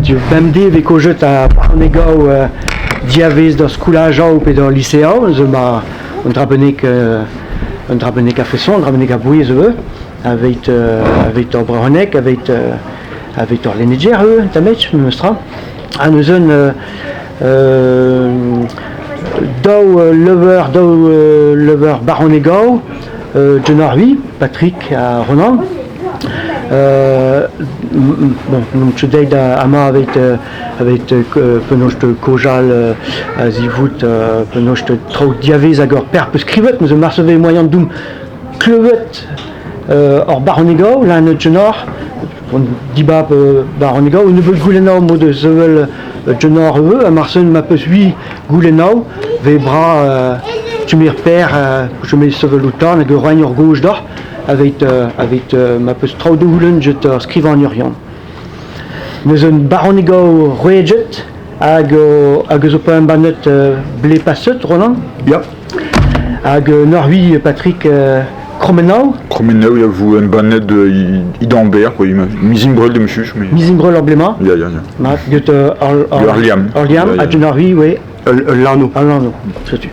Tu BMD avec au jeu à Barnegau diavès dans scoulage et dans lycée, on travaille qu'à Fesson, on travaille qu'à Bouy, avec Braunec, avec Orlénéger, Tametch, Mestra. À nous Lover Barnegau, John Harvey, Patrick à Ronan. Bon, je dis avec penoche de Kojal, Zivout, penoche de trop diavès agor père peu scrivet, nous avons marché moyen de doum clevet hors Barnegau, là notre genor, on dit bas Barnegau, on ne veut goulenau mot de zevel genor à Marseille m'a peu suivi goulenau, vebra tu m'y repères, je mets zevel autant, le roigne gauche d'or. Avec ma peu trop de houlen, je te scrive en urion. Nous avons Barnegau Roeget, avec un banet blé passet, Roland. Ja. Avec Norvi Patrick Kromenau. Kromenau, il y a vous un banet d'Idambert, quoi. Misimbrel de monsieur. Misimbrel embléma. Ja. Orliam, avec Norvi, oui. Lano. Lano, c'est tu.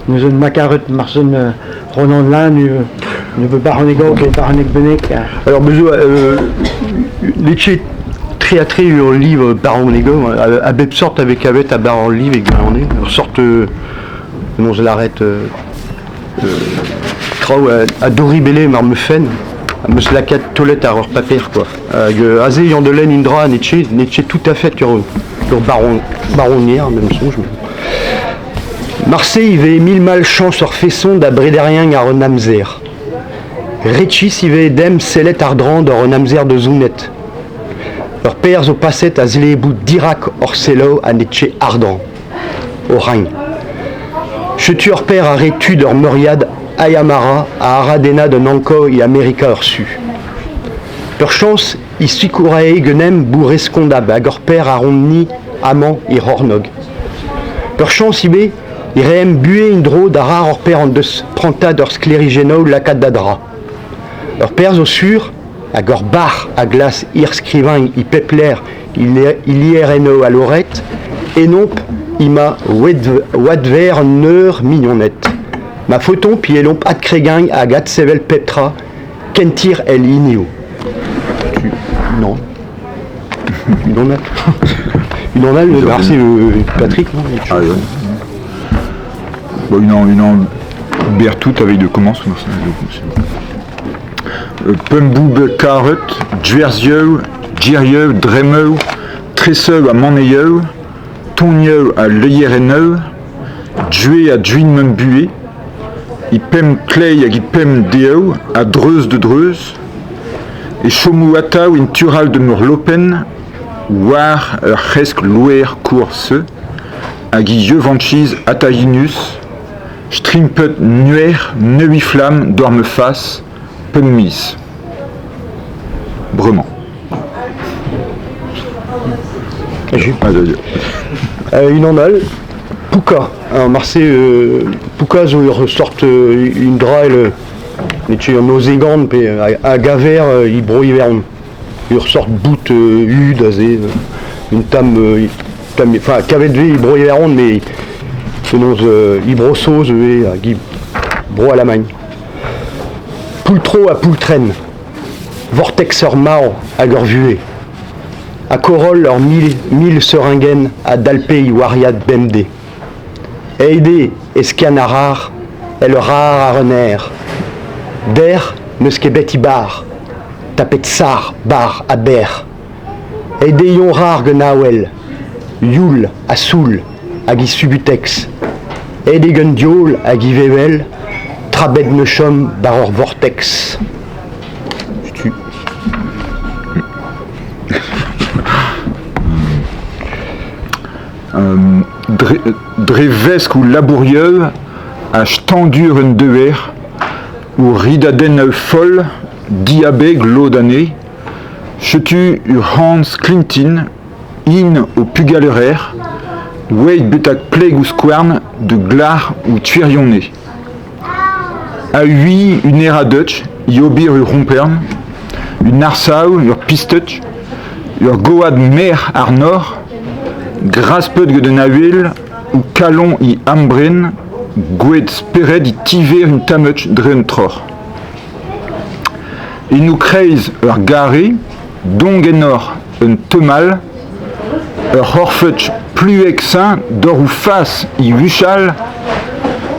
Nous avons Macaret, Marson, Ronan là, nous veut Barnegau, Barneg Benek. Alors, les triatrés en livre Barnegau, à bête sorte avec Avet à Bar en livre et Grandet, sorte, non, je l'arrête, à Dori Bélé, Marmefen, à Meslacat Tolette à Reur Paper, quoi. Azé Yandelen Indra, Nietzsche tout à fait, leur baronnière, même songe. Marseille, il avait mille malchance sur Fesson d'Abréderien à Renamzer. Réchis, il avait dem Sellet Ardrand de Renamzer de Zounet. Leurs pères au passet à Zlébout d'Irak Orcelo à Netché Ardent. Au Rhin. Chetu leur père à Rétu de Muriad Ayamara à Aradena de Nanko et América Orsu. Leur chance, ils suikourae Genem Bourescondab à leur père à Rondni, Amant et Hornog. Leur chance, il Irem bué indro d'ara hors père en deux pranta d'or sclérigéno lacadadra. Leur pères au sur, à gorbar, à glace, scrivain, i pepler, il iereno à l'orette, et non, ima wadver neur mignonnette. Ma photon, puis elomp ad crégain à gatsevel petra, kentir el inio. Non. Une en a. Merci Patrick, non? Ah, ouais. Bon, une en Bertout avec de commence. Pumboub Carrot, Djerzio, Djerieu, Dremeu, Tresseu à Moneyeu, Tonieu à Leyereneu, Djué à Djuinmembué, Ipem Clay à Ipem Deo, à Dreuse de Dreuse, et Chomouata ou une Tural de Murlopen, War Resk Louer Course, à Guilleux Vanchise Ataginus, Strimpet Nuer, Neuiflamme, Dormeface, Penmis. Brement. Une en alle, Pouka. Alors Marseille, Pouka, ils ressortent une draille, mais en Oségande, à Gavert, ils brouillent vers ils ressortent bout hude, une tame, enfin, Cavedvé, ils brouillent vers mais ils brossent, ils bro à la magne. Poultro à Poultraine, Vortexeur Mao à Gorvué, à Corolle leur mille seringaines à Dalpé Wariad Bemdé, Eide Escanarar, El Rar à Rener, Der Neuskebet Ibar, Tapetsar Bar à Ber, Eide Yonrar Genawel, Yul à Soul, à Guy Subutex, Eide Gundiol à Guy Vevel, Trabed Nechom Baror Vortex. Drevesk ou Labourieux à Stenduren Deher ou Ridaden Foll Diabeg Laudané Chetu Hans Clinton In au Pugalerer Wade Betak Plague ou Squarn de Glar ou Tuirionné à 8 une Era Dutch Yobir Rompern une Narsau ur Pistech ur goad mer ar nord, graspet de navel ou kalon I ambren, gouet speret I tiver un tametch dre un tror. Et nous kreiz ur gare, dong enor un temal, ur horfetch pluek sain d'or ou face I vuchal,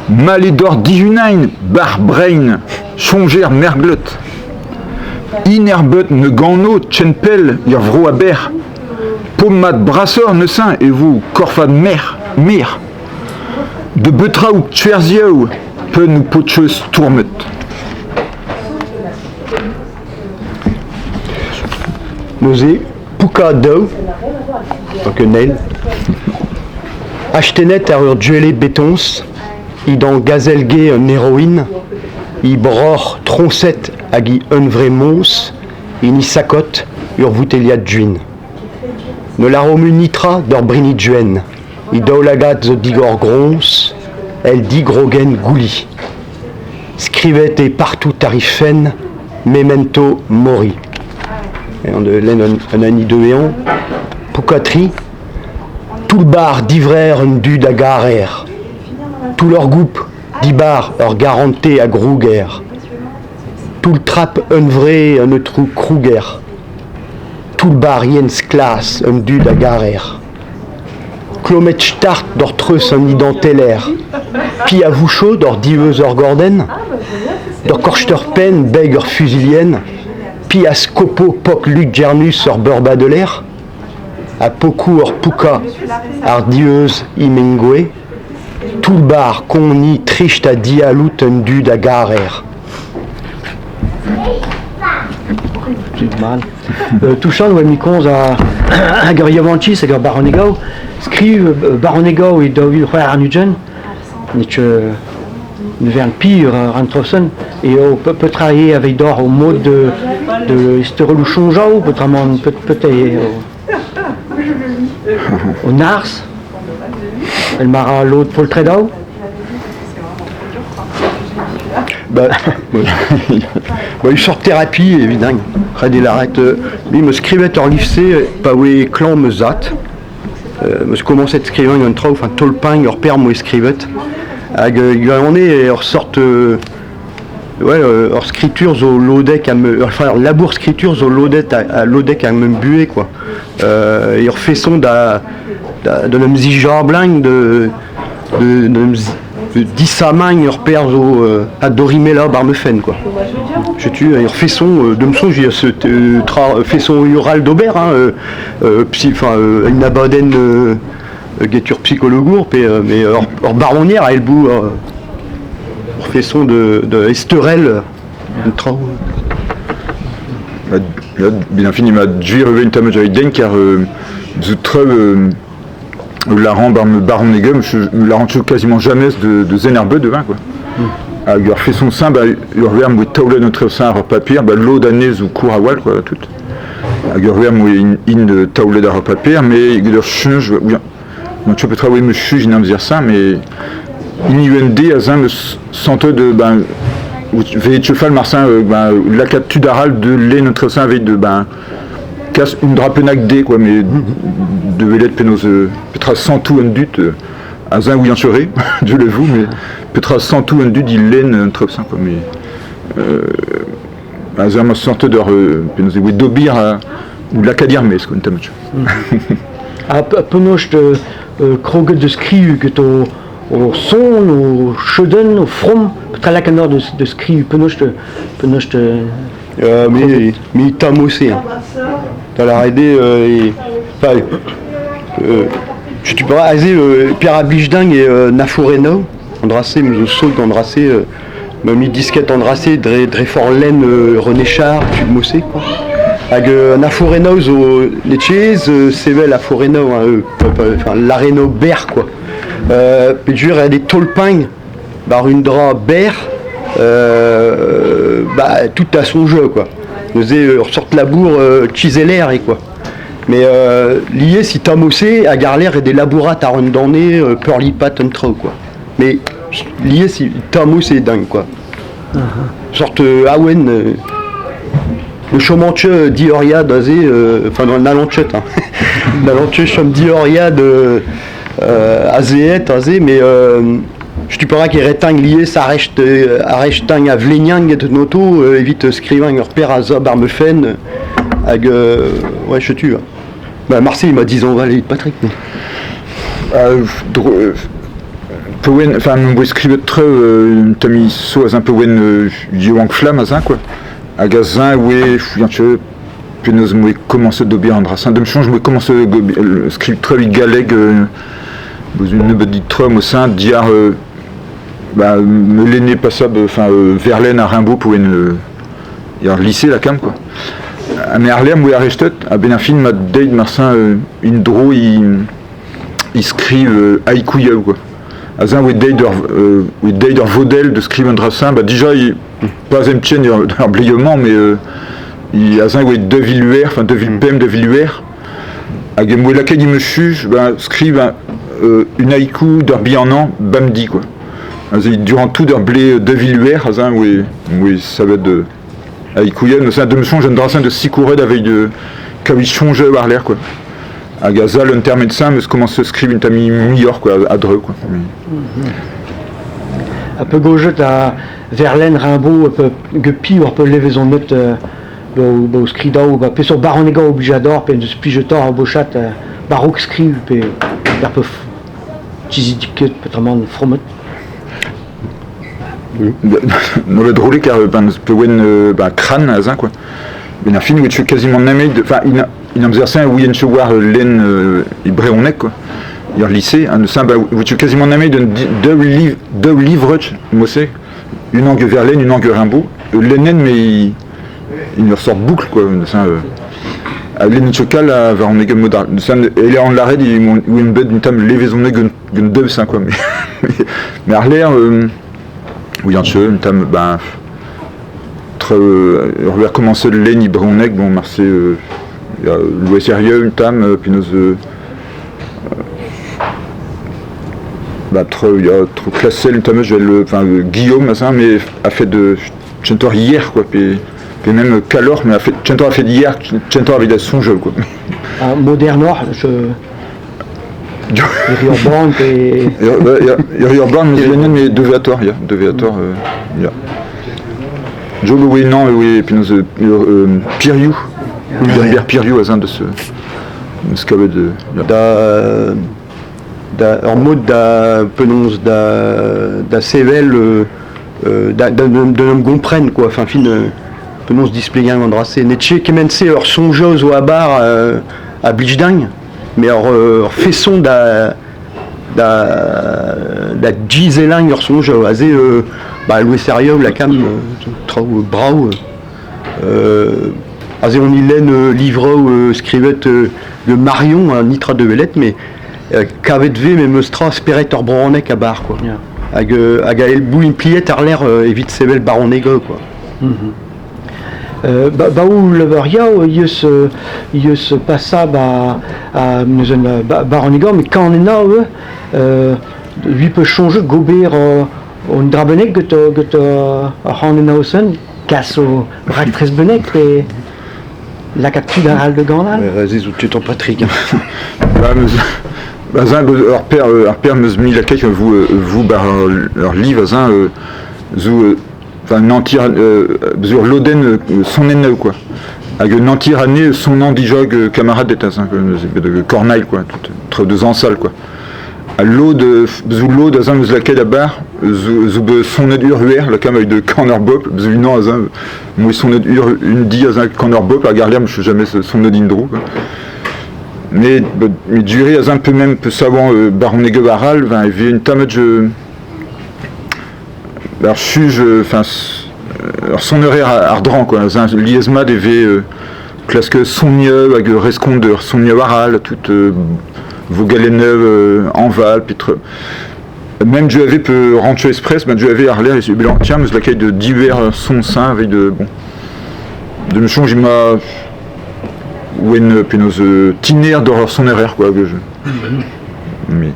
mal et d'or dihunain, bar brain, chonger merglot. Inerbet ne gano tchenpel ur vro a ber, pommat brassor ne sain et vous korfad mer. De betra ou tverziaou peut nous potcheus tourmet. Nosé, pouka dao, donc nail. Achtenet ar ur duele betons, I dan gazelge un héroïne, I bror troncet hag I un vre mons, I ni sakot ur vouteliad duin. Ne la romu nitra d'or brini duen, I daoulagat zo digor grons, el di grogen gouli. Scrivet et partout tarifen, memento mori. Et on de len un ani de éon, poukatri, tout le bar d'ivrer un du da garer, tout leur goup d'ibar leur garanté à grouguer, tout le trap un vrai un trou kruger, tout le bar jens classe un du da garer, clomet start d'or treus un identellaire, pi à vous chaud d'or diveuse or gorden, d'or korchter pen beg or fusilienne, pi à scopo poc luc gernus or burba de l'air, à poku or pouka ardieuse imengoe, tout le bar qu'on y tricht à dialout un du da garer. Mal. Touchant ou mikonz a Gariavantis a Baronegao, skriv Baronegao et David Roy Arnugen, n'est ne vient pire Rantrosen et on peut travailler avec d'or au mode de Esterol Chonjao, peut-être au Nars, elle m'a l'autre pour le Tredao. Bah, il sort de thérapie, évidemment. Radi l'arrête. Lui, me scrivait en lycée, pas oui, clan me zat. Me commençait de scrivant un trou, enfin tolpin, leur père me scrivait. On est hors sorte, ouais, hors scriptures au lodec à me, enfin labour scriptures au lodec à me buer quoi. Il refait son de la musique genre blanc de 10 samagne leur père à Dorimela Barmefen quoi. Je tue il refait son de me son j'ai ce fait son oral d'Aubert une abaden guetture psychologue mais hors baronnière à Elbou refait son de Esterel bien fini ma dû une tamage avec den car la rend baron negum la rend quasiment jamais de zenerbe de vin quoi. Il a fait son sein il a revu moi taule notre sein à papier l'eau d'année ou cour à wall quoi tout. Il a revu moi une taule d'ar papier mais il leur change donc tu peux travailler monsieur je n'aime dire ça mais IND à un sente de veille cheval marsin la capture d'aral de lait notre sein avec de casse une drapenac D quoi mais de velette pénose peut-être sans tout un dut à un ou en serait Dieu le vous mais peut-être sans tout un dut il laine un trop ça quoi mais à un sorte de pénose oui d'obir ou l'acadirmé ce qu'on t'aime à penoche de kroget de skriu que au son au choden au from peut-être la canard de skriu penoche de mais t'as aussi hein. T'as la aidé tu peux aser Pierre Abijding et Nafoureno Andrassé nous saute Andrassé mis disquette Andrassé Drefort laine René Char tu mossé quoi avec Nafoureno les chaises c'est belle la Foreno enfin l'areno ber quoi puis je dirais des tolping une drap ber tout à son jeu quoi. Nous ressortent la bourre chiseler et quoi. Mais lié si t'as mossé à Garler et des labourats à rondonner perlipat un trop quoi. Mais lié si t'as mossé dingue quoi. Sorte Awen Le chomanche dioriade, enfin dans l'alonchette, hein. L'alonchette chom dioriade, azéet, mais je te parle qu'il retang lié, ça reste arrêtang à vléniang et noto, évite scrivant leur père à za barmefen, avec, ouais, je tue. Bah, Marseille, il m'a 10 ans, Valérie Patrick. Enfin, on écrire très, t'as mis soit un peu wen yewang flamme à quoi. À gazin, ouais, fouillantieux, puis nous avons commencé de bien en rassin. De me changer, je commencé à scrire très vite galeg, une petite trome au sein, diar, me l'aîné passable, enfin, Verlaine à Rimbaud pour une lycée la cam, quoi. À Merlem, où il arrêté, à Benafine, m'a dit Marsin, une drôle, il scrive haïkouya, quoi. Azin, où il date Vaudel de scrive un rassin, déjà, il pas un petit un blayement, mais il a où il deux villes enfin deux villes PM, deux villes à où laquelle il me chuge, scrive une haïku d'herbi en an, bamdi, quoi. Durant tout d'un blé deux villes où ça va être de haïkouya, mais c'est un demi-son, j'ai un drassin de Sikouré avec de Kawichon, je vais l'air, quoi. À Gaza, l'intermédecin, mais commence à scrire une tamie meilleure, quoi, à Dreux, quoi. Un peu gauche à Verlaine, Rimbaud, un peu guepi, un peu lever son note, au scrida, ou peu sur Baronega au Bijador, puis de spigetor en bochat, baroque scrive, puis un peu tizidiquet, peut-être fromet. Dans le drôle, car peu crâne, à zin, quoi. Mais un film où tu es quasiment namé, enfin, il a besoin où il y a une chevoir laine, il bréonec, quoi. Il y a un lycée, un sein, où tu es quasiment namé de deux livres, moi c'est, une angue Verlaine, une angue Rimbaud, l'aine, mais il ressort boucle, quoi. L'aine chocal, va en égal modal. Et là, on l'arrête, où une bête, une table, lévaisonnée, une deux, ça, quoi. Mais à l'air, où il y a une table, on va commencer le laine, il bréonec, bon, Marseille, il y a Louis Sérieux, une table, puis nous, il y a trop classé le tome, Guillaume, mais a fait de chanteur hier, quoi, puis même Calor, mais chanteur a fait d'hier, chanteur avec son jeu, quoi. Moderne noir, Urban et Urban, mais deux Véator, il y a. Joe oui, non, oui, et puis nous, Piriou, Piriou, de ce qu'il y avait de. En mode penonce da Sevel de nom comprenne, quoi, enfin fin penonce display un andrassé netche kemense leur songeuse au abar à Blichdang, mais leur façon da Giseling leur songe azé Louis Sérieux la cam trop brau azé on ilaine livre scrivait le Marion un nitra de Velette, mais qu'avait de mais mestra spéret hors bronek à bar, quoi. Hag el bou une pliette à l'air évite sével baron négo, quoi. Où le varia, il se passa à baron négo, mais quand on est là, lui peut changer gober on drabenek que on est là aussi, casse au ractrice benek et la capture d'un de Gandal. Vas-y, tu t'en Patrick. Leur père me mis la quête vous leur livre enfin nantir sur l'Oden son ennemi, quoi, avec nantir année son nom dijog camarade d'état de Corneille, quoi, trop de zansal, quoi, à l'eau de la quête à bar son urruer la cam avec de corner bop non moi son une dit corner bop à garder je sais jamais son d'indro, quoi. Mais duré un peu même peu savant baron Negevaral, il y avait une tamage alors chuge enfin son horaire ardent, quoi, un liaisma devait classe que son mieux avec rescondeur son mieux varal toute vos galets neuves en val puis même je avais peu rancho express, je avais arler et blanchien mais laquelle de divers son sein avec de de me changer ma ou une tiner d'horreur son erreur, quoi, que je. Mais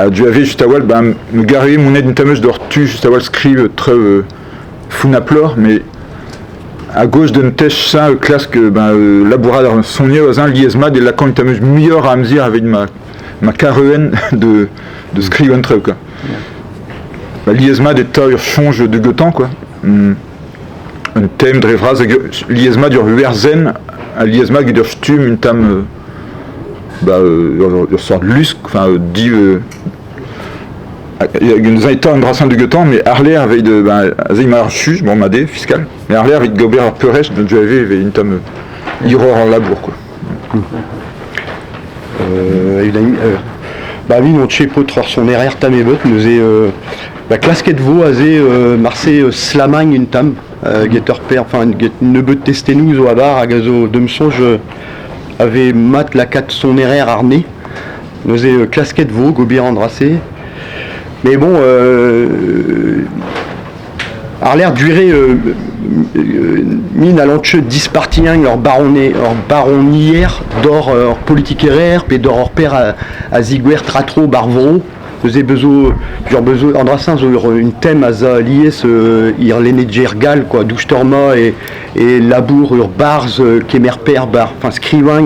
du avait juste à wall me garer mon aide une tameuse d'ortu juste à wall scrive très funaplore, mais à gauche d'un tech ça classe que labourade son un liesma de la quand tu meilleur à amzir avec ma carreuen de scriven truc quoi. Liesma des tailles change de gotan quoi. Un thème de révras liesma du Werzen à liesma qui de stum une tam sort de lusque enfin dit il y a une état un brassin de gotan mais Arler avait de Azimar chuge bon madé fiscal mais Arler avec Gobert Peresh donc j'avais une tam Iror en labour quoi. Oui non chez potre son RR tamebot nous est la clasquette veau azé Marseille Slamagne une tam getter père enfin ne peut tester nous au abar à gazo de me songe avait mat la 4 son RR arné nous est clasquette veau Gobert Andrassé mais bon Arler duré mine à l'enche dispartien leur baronnière d'or politique RR puis d'or père à Ziguer Tratro Barvoro faisait besoin Andrassins une thème à lié ce irléné Gergal quoi Douchtorma et Labour bars Kemerper bar enfin scrivain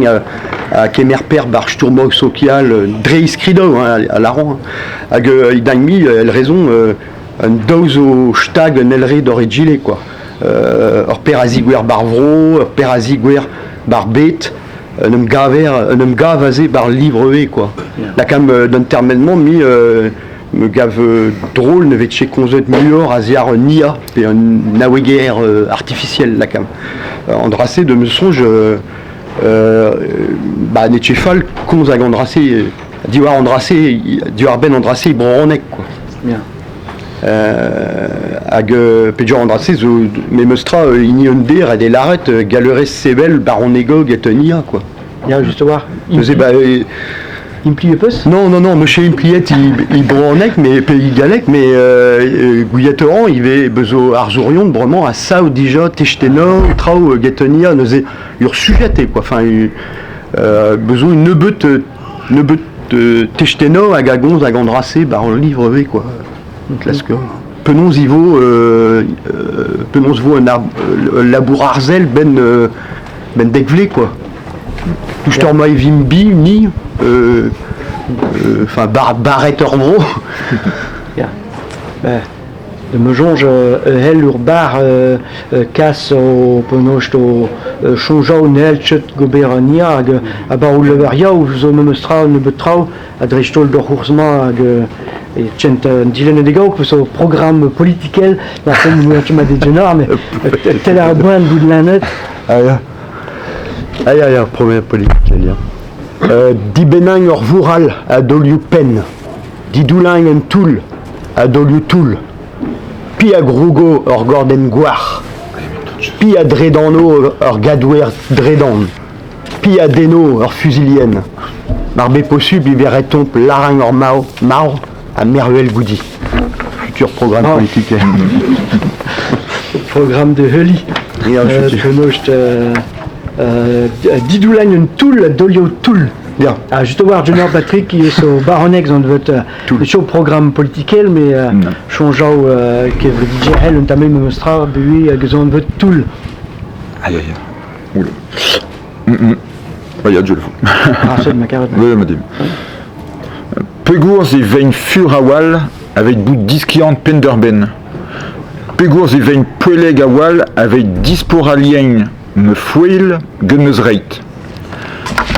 à Kemerper bar Sturmog Social Drei Skrido à Laron à Idangmi elle raison un dose au stag Nelré d'Origile quoi père à Ziguer Barvro père à Ziguer Barbet un homme gavazé par livre quoi. La cam d'intermédiaire mis me gave drôle ne vais chez Konzet Muor à Ziar Nia et un naweguer artificiel la cam. Andrassé de me songe Netchefal Konzag Andrassé Diwar Andrassé Diwar Ben Andrassé Bronek quoi. Bien. Hag Pedro Andrassé mais mestra ignonde à des larrettes Galeres Sebel Baron Negog et Nia quoi. Ja, juste voir. Il me plie peu. Non, monsieur il pliait, il bronek, mais il galec, mais Gouilleteran, il avait besoin Arzourion, vraiment à ça ou déjà, Techteno, Trau, Getonia, il sujeté quoi. Enfin, besoin ne but Techteno, à Gagonz, à Gandrassé, Baron Livre V quoi. Classe que. Penons y vaut, un labour Arzel, ben Degvlé quoi. Touche-toi-moi et Vimbi, mi, enfin, Barrette Orvro. De me jonge, hel urbar, casse au ponocht au chonjau nel chet goberania, à barou le varia, ou zo me mestra ne betrau, à drestol d'orhoursma, et tient dilene de gau, que ce programme politiquel, la scène où tu m'as dit mais tel a bon bout de la net. Aïe, première politique, Di Benang or Vural à Doliu Pen, Di Douling en Toul à Doliu Toul, Pi à Grugo or Gordon Guar, Pi à Dredano or Gadwer Dredan, Pi à Deno or Fusilienne, Marbé Possu, Bivereton, Larang or Mao à Meruel Goudi. Futur programme politique. Programme de Heli. Didoulan une toul, Dolio Toul. Bien. Juste voir Junior Patrick qui est au Baronex on veut le show programme politique mais changeau qui veut dire elle notamment me mostra lui on veut Toul. Aïe. Oula. Il y a Dieu le fou. C'est ma carotte. Oui, madame. Pegours et veine Furawal avec bout disquiant Penderben. Pegours et veine Pueleg Awal avec disporalien me fouil Gunnezreit.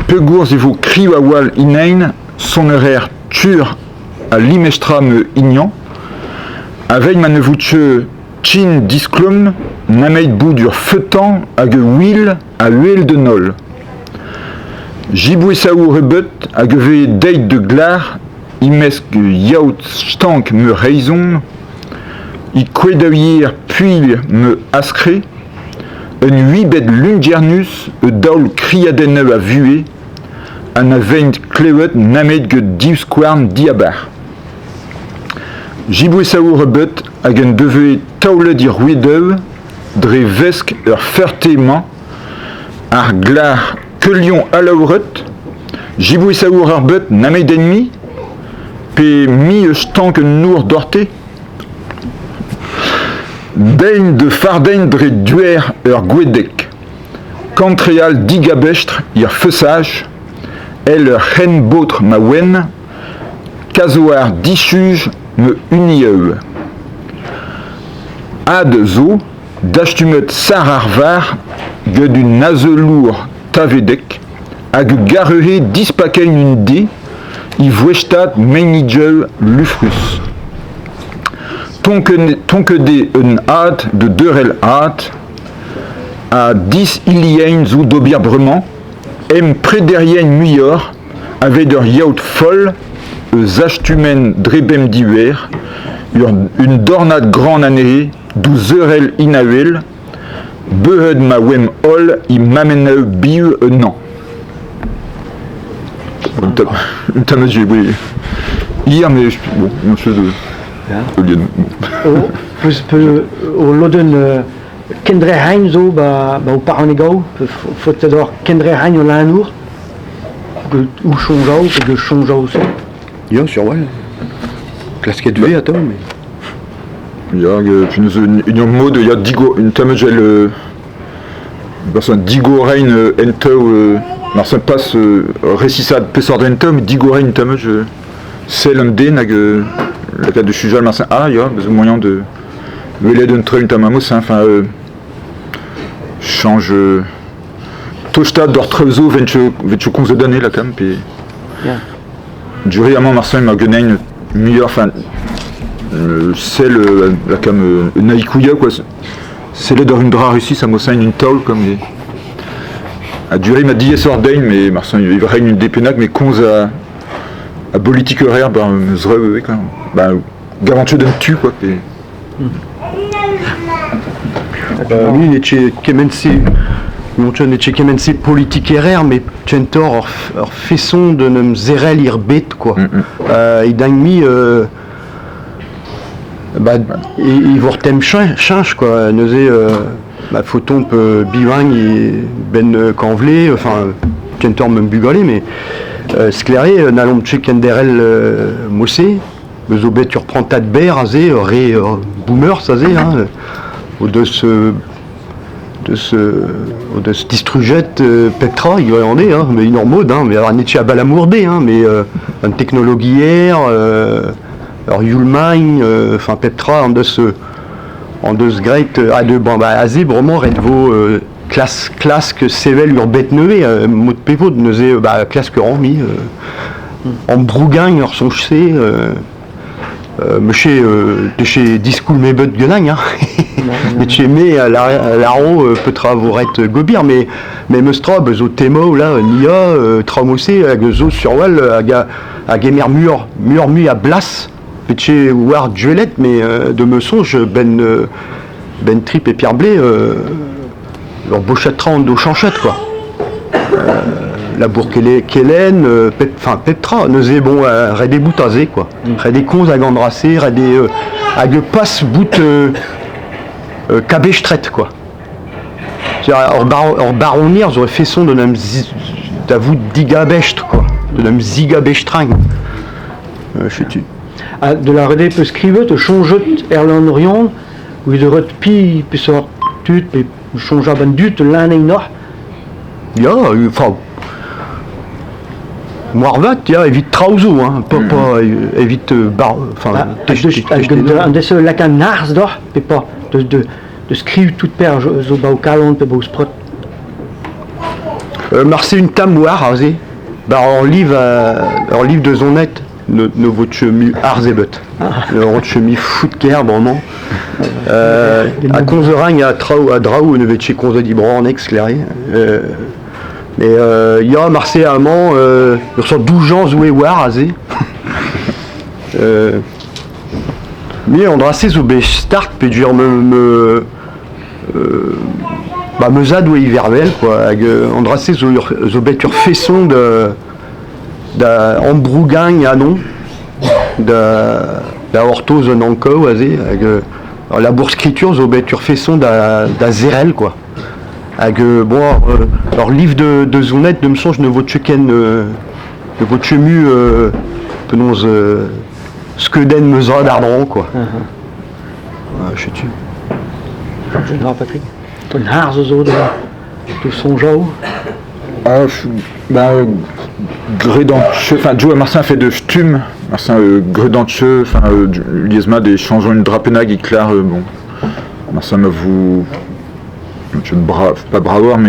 Pegours et vous criou Awal inain son horaire tur à l'imestra me ignan. Avec manevouche chin disclum n'ameid bout dur feutan à ge will à huile de nol. Jibouessaou rebut à geve date de glar imesque yaout stank me raison i quedavir puis me ascré un huibet lungernus e daul criadene a vué an a veint klewet named ge divsquarn diabar. Jibouessaou rebut hag en deve taule dir ruideu dre vesk ur fertement ar glar que lion à l'auret, Jibouessaou rebut named ennemi pe mi stank nour dorté. Dein de fardein dre duer gwedek. Kantreal digabestre ir feusage. El ren botre ma wen. Kazoar dichuge me unieu. Ad zo, d'achtumet sararvar, ge du nazelour tavedek, hag garehe dispakein une dé, i vouestat meinigel lufrus. Tonke de un hat de deurel hat, a 10 ilien zo d'obierbrement, em préderien muyor, ave der yaout folle, eus achtumen drebem diwer, une dornade grand année, 12 heurel inavel, behed ma wem ol, i m'ameneu biu non. Une tamadie, oui. Hier, mais bon, monsieur de. O loden kendre hain zo ba o paranegao, fotador kendre hain o lanour, ou chonjao, que chonjao so. Ja, sur ouais. Klasket V à toi, mais. Il y a une mode, il y a digo, une tamadie, digo rein ento, ça passe récissade pesor d'ento, mais digo rein tamadie, c'est l'un des nag. La carte de Chujal, Marcin, il y a besoin moyen de mêler d'un train tamamos, enfin, change. Tochtad d'ortrezo, venche conze d'année la cam, puis. Du réamant Marcin, m'a gagné une meilleure, enfin, c'est la cam naïkouya, quoi. C'est le dans une dra russie, ça m'a une taule, comme les. A duré m'a dit sordain, mais Marcin, il règne une dépénac, mais conze à politique horaire, zre, garantie d'un tu, quoi. Oui, il est kemense, mon tchon est kemense politique horaire, mais tchentor or façon de nem zerel irbet, quoi. Il dingue mis, il vortem change, quoi. Neusé, ma photon peut biwang et ben canvelé, enfin, tchentor même bugolé, mais. Scléré, n'allons tché kenderel mossé, bezo bet tu reprends ta de ber, azé, ré boomer, ça zé, hein, ou de ce distrugette Petra, il y en est, hein, mais il en mode, hein, mais alors n'est à balamourdé, hein, mais une technologie hier, alors Yulmine, enfin Petra, en de ce great, à de bon, azé, vraiment, redvo, classe que Sevel urbet neuvé, mot de pévo de neusé, classe que Rami, en brougagne, hors son chsé, monsieur, de chez Discoul Mebet Guenagne, hein, mais chez me, l'aro, peut travailler gobir, mais Meustrob, zo Temo, là, Nia, Traumosé, zo sur Wall, à Gamer mur à Blas, chez War Duelet, mais de Meusonge, Ben Trip et Pierre Blé, leur Beauchatran de Chanchette, quoi. La Bourg-Kellen, Petra, neusé bon, red des boutazés, quoi. Red des cons à gandrassé, red des passe bout cabéchtret, quoi. Hors baronnière, j'aurais fait son de nam d'avoue digabestre, quoi. De nam zigabestring. Je suis tu. De la redé peut scrive, te change Erland Orion, ou de red pi, puis sort tut, puis change ben dut l'année nord. Ja, enfin. Moirvat, ja, évite Trauzo, hein, pas évite enfin. Un des la can nars d'or, puis pas de scrive toute paire, zo ba au calon, puis au sprot. Marseille une tamoire, azé. En livre de zonette. No votre chemi arzebet, notre chemi footker vraiment. À Konzeragne à Drau ne veut chez Konza d'Ibran en exclairé. Mais il y a Marseille allemand, il ressort 12 gens joués war azé. Mais on doit assez zobé start puis dire me zad ou hivervel quoi. On doit assez zobé tur façon de Ambrougagne à non da orthose nanko azé la bourse-scriture zobetur façon da zerel quoi bon alors livre de zonette de me songe ne vaut cheken de votre chemu penons ce que den me zra d'ardron quoi je sais tu Général Patrick, ton haar zo de sonjau. Ah, Gredantcheux, enfin Joe Marcin fait de Stum, Marcin Gredantcheux, enfin Liesma des changeons une drapenag et clair, bon. Marcin me vous. Je pas bravoir, mais